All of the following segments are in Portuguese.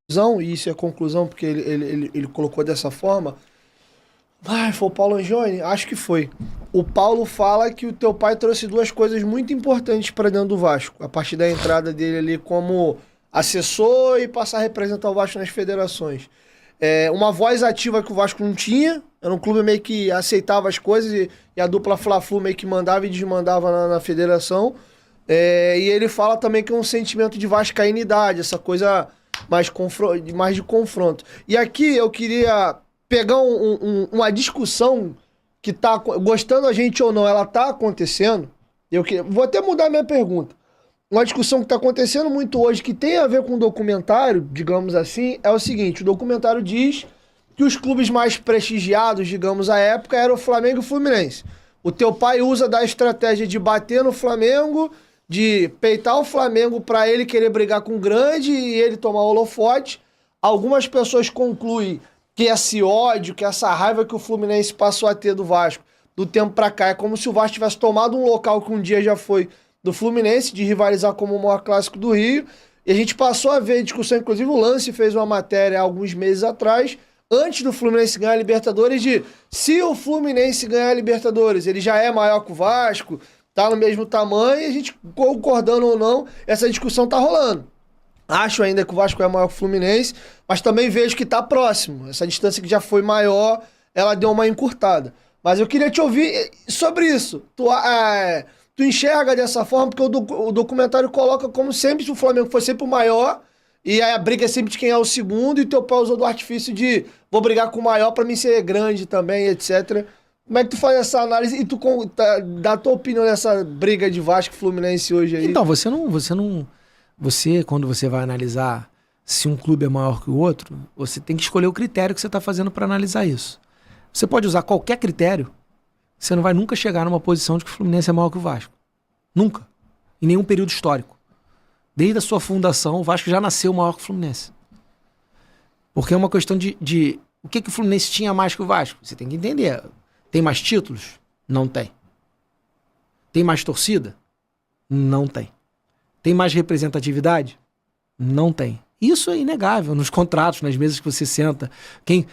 e isso é conclusão porque ele colocou dessa forma. Ai, foi o Paulo Angione? Acho que foi. O Paulo fala que o teu pai trouxe duas coisas muito importantes para dentro do Vasco, a partir da entrada dele ali como assessor e passar a representar o Vasco nas federações. Uma voz ativa que o Vasco não tinha, era um clube meio que aceitava as coisas e a dupla Fla-Flu meio que mandava e desmandava na federação. E ele fala também que é um sentimento de vascainidade, essa coisa mais de confronto. E aqui eu queria pegar uma discussão que tá, gostando a gente ou não, ela tá acontecendo. Vou até mudar minha pergunta. Uma discussão que tá acontecendo muito hoje, que tem a ver com o documentário, digamos assim, é o seguinte: o documentário diz que os clubes mais prestigiados, digamos, à época, eram o Flamengo e o Fluminense. O teu pai usa da estratégia de bater no Flamengo, de peitar o Flamengo para ele querer brigar com o grande e ele tomar holofote. Algumas pessoas concluem que esse ódio, que essa raiva que o Fluminense passou a ter do Vasco, do tempo pra cá, é como se o Vasco tivesse tomado um local que um dia já foi do Fluminense, de rivalizar como o maior clássico do Rio, e a gente passou a ver discussão, inclusive o Lance fez uma matéria há alguns meses atrás, antes do Fluminense ganhar a Libertadores, de se o Fluminense ganhar a Libertadores, ele já é maior que o Vasco, tá no mesmo tamanho, e a gente, concordando ou não, essa discussão tá rolando. Acho ainda que o Vasco é maior que o Fluminense, mas também vejo que está próximo. Essa distância que já foi maior, ela deu uma encurtada. Mas eu queria te ouvir sobre isso. Tu enxerga dessa forma, porque o documentário coloca como sempre se o Flamengo foi sempre o maior, e aí a briga é sempre de quem é o segundo, e teu pai usou do artifício de vou brigar com o maior para mim ser grande também, etc. Como é que tu faz essa análise e tu dá a tua opinião nessa briga de Vasco e Fluminense hoje aí? Então, quando você vai analisar se um clube é maior que o outro, você tem que escolher o critério que você está fazendo para analisar isso. Você pode usar qualquer critério, você não vai nunca chegar numa posição de que o Fluminense é maior que o Vasco. Nunca. Em nenhum período histórico. Desde a sua fundação, o Vasco já nasceu maior que o Fluminense. Porque é uma questão de o que o Fluminense tinha mais que o Vasco. Você tem que entender. Tem mais títulos? Não tem. Tem mais torcida? Não tem. Tem mais representatividade? Não tem. Isso é inegável nos contratos, nas mesas que você senta. Quem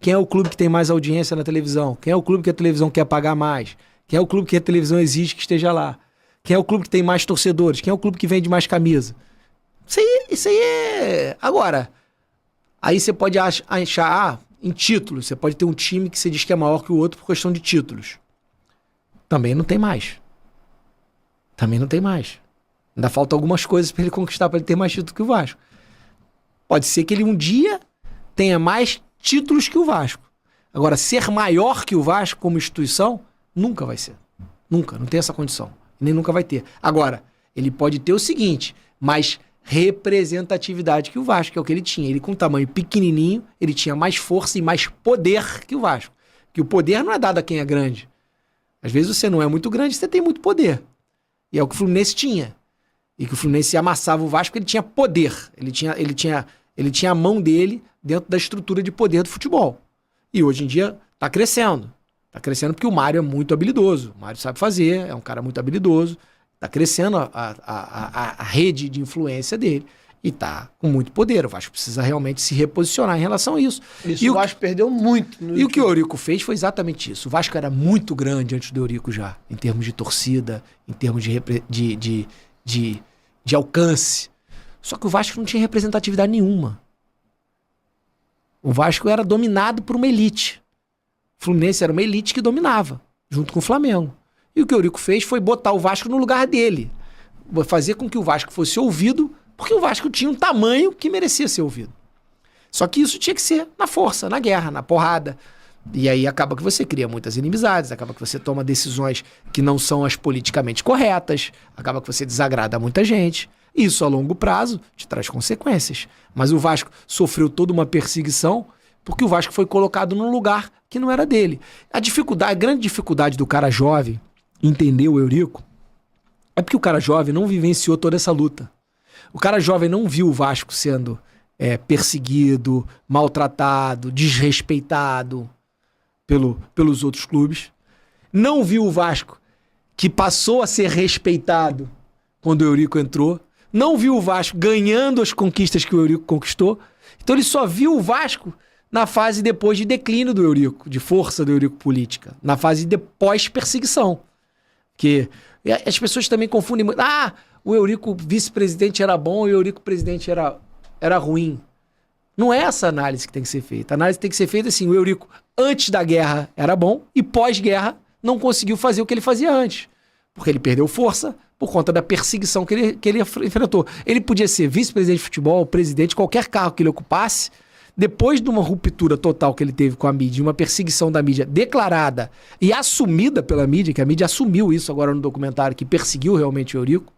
é o clube que tem mais audiência na televisão? Quem é o clube que a televisão quer pagar mais? Quem é o clube que a televisão exige que esteja lá? Quem é o clube que tem mais torcedores? Quem é o clube que vende mais camisa? Isso aí é... Agora, aí você pode achar, em títulos, você pode ter um time que você diz que é maior que o outro por questão de títulos. Também não tem mais. Ainda falta algumas coisas para ele conquistar, para ele ter mais títulos que o Vasco. Pode ser que ele um dia tenha mais títulos que o Vasco. Agora, ser maior que o Vasco como instituição, nunca vai ser. Nunca, não tem essa condição. Nem nunca vai ter. Agora, ele pode ter o seguinte, mais representatividade que o Vasco, que é o que ele tinha. Ele com um tamanho pequenininho, ele tinha mais força e mais poder que o Vasco. Que o poder não é dado a quem é grande. Às vezes você não é muito grande, você tem muito poder. E é o que o Fluminense tinha. E que o Fluminense amassava o Vasco, ele tinha poder. Ele tinha a mão dele dentro da estrutura de poder do futebol. E hoje em dia está crescendo. Está crescendo porque o Mário é muito habilidoso. O Mário sabe fazer, é um cara muito habilidoso. Está crescendo a rede de influência dele. E está com muito poder. O Vasco precisa realmente se reposicionar em relação a isso. E o Vasco perdeu muito. E o que o Eurico fez foi exatamente isso. O Vasco era muito grande antes do Eurico já. Em termos de torcida, em termos de alcance. Só que o Vasco não tinha representatividade nenhuma. O Vasco era dominado por uma elite. O Fluminense era uma elite que dominava, junto com o Flamengo. E o que o Eurico fez foi botar o Vasco no lugar dele. Fazer com que o Vasco fosse ouvido, porque o Vasco tinha um tamanho que merecia ser ouvido. Só que isso tinha que ser na força, na guerra, na porrada. E aí acaba que você cria muitas inimizades, acaba que você toma decisões que não são as politicamente corretas, acaba que você desagrada muita gente. Isso a longo prazo te traz consequências. Mas o Vasco sofreu toda uma perseguição porque o Vasco foi colocado num lugar que não era dele. A grande dificuldade do cara jovem entender o Eurico é porque o cara jovem não vivenciou toda essa luta. O cara jovem não viu o Vasco sendo perseguido, maltratado, desrespeitado pelos outros clubes. Não viu o Vasco que passou a ser respeitado quando o Eurico entrou. não viu o Vasco ganhando as conquistas que o Eurico conquistou. Então ele só viu o Vasco na fase depois de declínio do Eurico, de força do Eurico política, na fase de pós-perseguição. Que as pessoas também confundem muito. Ah, o Eurico vice-presidente era bom e o Eurico presidente era ruim. Não é essa análise que tem que ser feita. A análise tem que ser feita assim, o Eurico antes da guerra era bom e pós-guerra não conseguiu fazer o que ele fazia antes. Porque ele perdeu força por conta da perseguição que ele enfrentou. Ele podia ser vice-presidente de futebol, presidente, qualquer cargo que ele ocupasse, depois de uma ruptura total que ele teve com a mídia, uma perseguição da mídia declarada e assumida pela mídia, que a mídia assumiu isso agora no documentário, que perseguiu realmente o Eurico.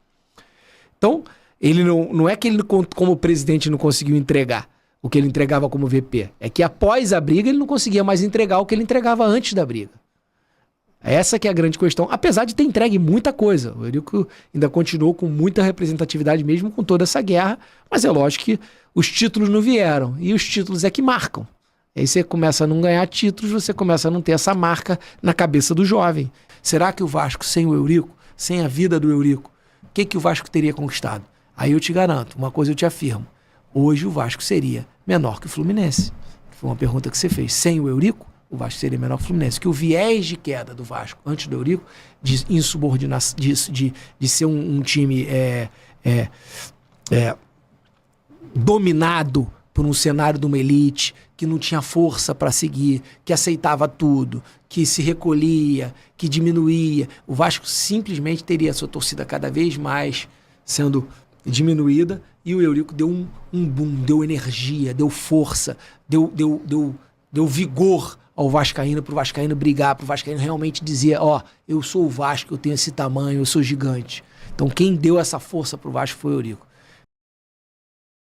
Então, ele não é que ele, como presidente, não conseguiu entregar o que ele entregava como VP. É que após a briga, ele não conseguia mais entregar o que ele entregava antes da briga. Essa que é a grande questão, apesar de ter entregue muita coisa. O Eurico ainda continuou com muita representatividade mesmo com toda essa guerra, mas é lógico que os títulos não vieram, e os títulos é que marcam. Aí você começa a não ganhar títulos, você começa a não ter essa marca na cabeça do jovem. Será que o Vasco, sem o Eurico, sem a vida do Eurico, o que o Vasco teria conquistado? Aí eu te garanto, uma coisa eu te afirmo, hoje o Vasco seria menor que o Fluminense. Foi uma pergunta que você fez. Sem o Eurico, o Vasco seria menor que o Fluminense. Que o viés de queda do Vasco antes do Eurico, de insubordinação, de ser um time dominado por um cenário de uma elite, que não tinha força para seguir, que aceitava tudo, que se recolhia, que diminuía. O Vasco simplesmente teria a sua torcida cada vez mais sendo diminuída, e o Eurico deu um boom, deu energia, deu força, deu vigor ao vascaíno, pro vascaíno brigar, pro vascaíno realmente dizer, ó, eu sou o Vasco, eu tenho esse tamanho, eu sou gigante. Então quem deu essa força pro Vasco foi o Eurico.